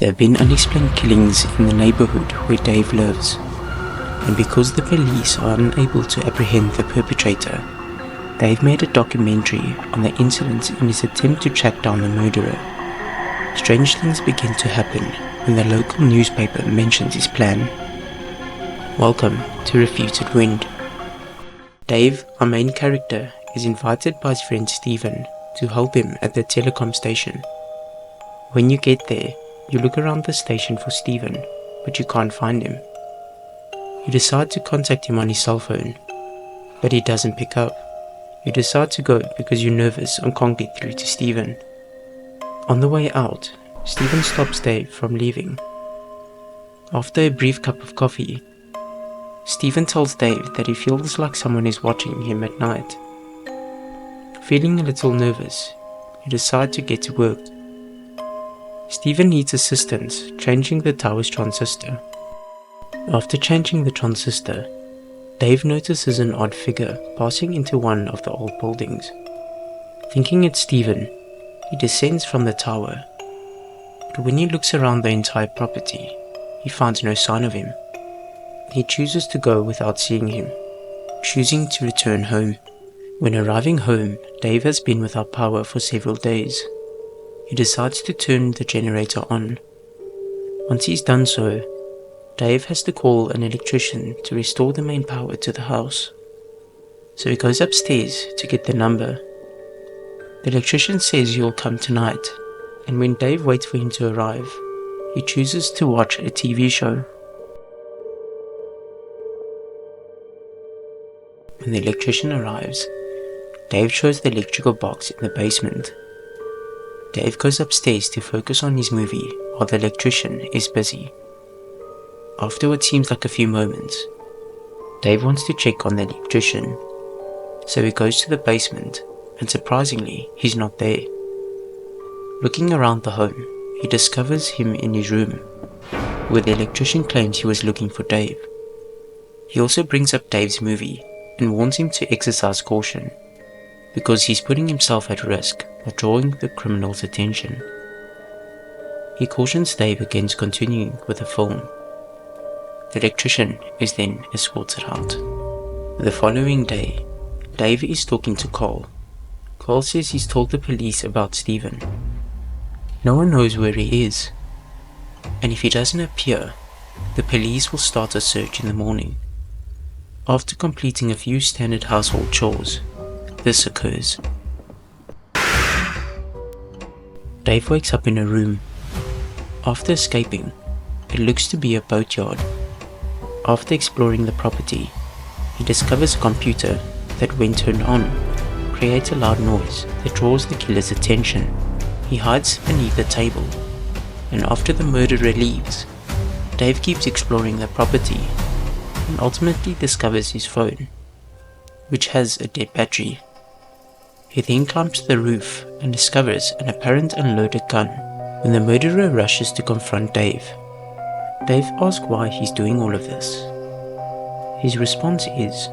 There have been unexplained killings in the neighborhood where Dave lives, and because the police are unable to apprehend the perpetrator, they've made a documentary on the incidents in his attempt to track down the murderer. Strange things begin to happen when the local newspaper mentions his plan. Welcome to Refuted Wind. Dave, our main character, is invited by his friend Steven to help him at the telecom station. When you get there, you look around the station for Steven, but you can't find him. You decide to contact him on his cell phone, but he doesn't pick up. You decide to go because you're nervous and can't get through to Steven. On the way out, Steven stops Dave from leaving. After a brief cup of coffee, Steven tells Dave that he feels like someone is watching him at night. Feeling a little nervous, you decide to get to work. Steven needs assistance changing the tower's transistor. After changing the transistor, Dave notices an odd figure passing into one of the old buildings. Thinking it's Steven, he descends from the tower, but when he looks around the entire property, he finds no sign of him. He chooses to go without seeing him, choosing to return home. When arriving home, Dave has been without power for several days. He decides to turn the generator on. Once he's done so, Dave has to call an electrician to restore the main power to the house. So he goes upstairs to get the number. The electrician says he'll come tonight, and when Dave waits for him to arrive, he chooses to watch a TV show. When the electrician arrives, Dave shows the electrical box in the basement. Dave goes upstairs to focus on his movie while the electrician is busy. After what seems like a few moments, Dave wants to check on the electrician, so he goes to the basement, and surprisingly, he's not there. Looking around the home, he discovers him in his room, where the electrician claims he was looking for Dave. He also brings up Dave's movie and warns him to exercise caution, because he's putting himself at risk by drawing the criminal's attention. He cautions Dave against continuing with the film. The electrician is then escorted out. The following day, Dave is talking to Carl. Carl says he's told the police about Steven. No one knows where he is, and if he doesn't appear, the police will start a search in the morning. After completing a few standard household chores, this occurs. Dave wakes up in a room. After escaping, it looks to be a boatyard. After exploring the property, he discovers a computer that, when turned on, creates a loud noise that draws the killer's attention. He hides beneath the table, and after the murderer leaves, Dave keeps exploring the property and ultimately discovers his phone, which has a dead battery. He then climbs to the roof and discovers an apparent unloaded gun. When the murderer rushes to confront Dave, Dave asks why he's doing all of this. His response is,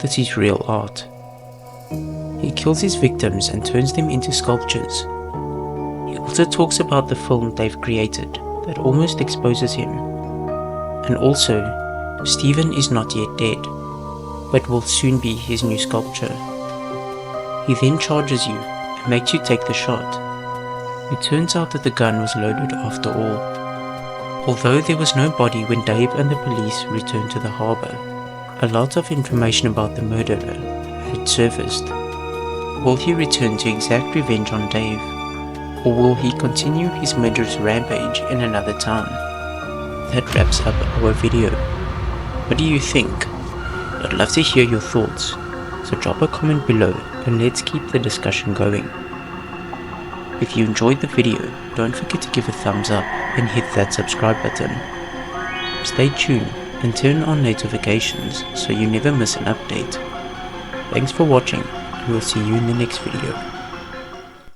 "This is real art." He kills his victims and turns them into sculptures. He also talks about the film Dave created that almost exposes him. And also, Steven is not yet dead, but will soon be his new sculpture. He then charges you and makes you take the shot. It turns out that the gun was loaded after all. Although there was no body when Dave and the police returned to the harbour, a lot of information about the murderer had surfaced. Will he return to exact revenge on Dave, or will he continue his murderous rampage in another town? That wraps up our video. What do you think? I'd love to hear your thoughts, so drop a comment below and let's keep the discussion going. If you enjoyed the video, don't forget to give a thumbs up and hit that subscribe button. Stay tuned and turn on notifications so you never miss an update. Thanks for watching, and we'll see you in the next video.